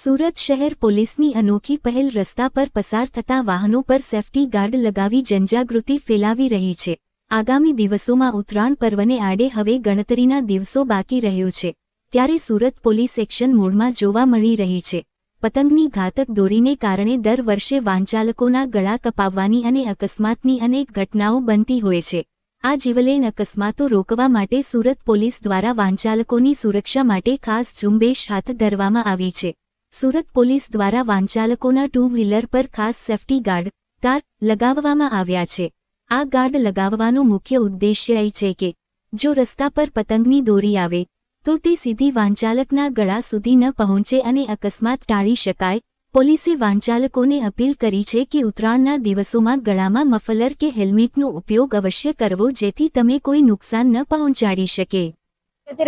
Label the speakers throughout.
Speaker 1: સુરત શહેર પોલીસની અનોખી પહેલ રસ્તા પર પસાર થતા વાહનો પર સેફટી ગાર્ડ લગાવી જનજાગૃતિ ફેલાવી રહી છે। આગામી દિવસોમાં ઉત્તરાયણ પર્વને આડે હવે ગણતરીના દિવસો બાકી રહ્યો છે, ત્યારે સુરત પોલીસ એક્શન મોડમાં જોવા મળી રહી છે। પતંગની ઘાતક દોરીને કારણે દર વર્ષે વાહનચાલકોના ગળા કપાવવાની અને અકસ્માતની અનેક ઘટનાઓ બનતી હોય છે। આ જીવલેણ અકસ્માતો રોકવા માટે સુરત પોલીસ દ્વારા વાહનચાલકોની સુરક્ષા માટે ખાસ ઝુંબેશ હાથ ધરવામાં આવી છે। સુરત પોલીસ દ્વારા વાહનચાલકોના ટુ વ્હીલર પર ખાસ સેફટી ગાર્ડ તાર લગાવવામાં આવ્યા છે। આ ગાર્ડ લગાવવાનો મુખ્ય ઉદ્દેશ્ય એ છે કે જો રસ્તા પર પતંગની દોરી આવે તો તે સીધી વાહનચાલકના ગળા સુધી ન પહોંચે અને અકસ્માત ટાળી શકાય। પોલીસે વાહનચાલકોને અપીલ કરી છે કે ઉત્તરાયણના દિવસોમાં ગળામાં મફલર કે હેલ્મેટનો ઉપયોગ અવશ્ય કરવો, જેથી તમે કોઈ નુકસાન ન પહોંચાડી શકે।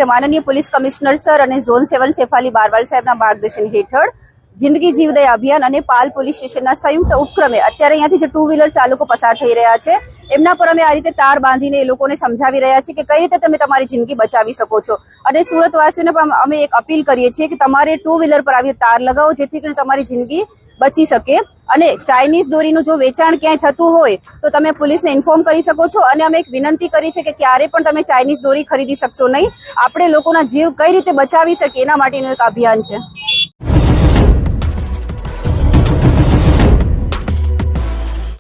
Speaker 2: माननीय पुलिस कमिश्नर सर और जोन 7 सेफाली बारवाल साहेबना मार्गदर्शन हेठळ जिंदगी जीवदया अभियान और पाल पुलिस स्टेशनना संयुक्त उपक्रमे अत्यारे अहींथी जे टू व्हीलर चालको पसार थई रह्या छे एमना पर अमे आ रीते तार बांधीने ए लोकोने समजावी रह्या छीए के कई रीते तमे तमारी जिंदगी बचावी शको छो। अने सुरतवासीओने पण अमे एक अपील करीए छीए के तमारे टू व्हीलर पर आवी तार लगावो, जेथी करीने तमारी जिंदगी बची शके। અને ચાઇનીઝ દોરીનું જો વેચાણ ક્યાંય થતું હોય તો તમે પોલીસને ઇન્ફોર્મ કરી શકો છો। અને અમે એક વિનંતી કરી છે કે ક્યારે પણ તમે ચાઇનીઝ દોરી ખરીદી શકશો નહીં। આપણે લોકોના જીવ કઈ રીતે બચાવી શકીએ એના માટેનું એક અભિયાન છે।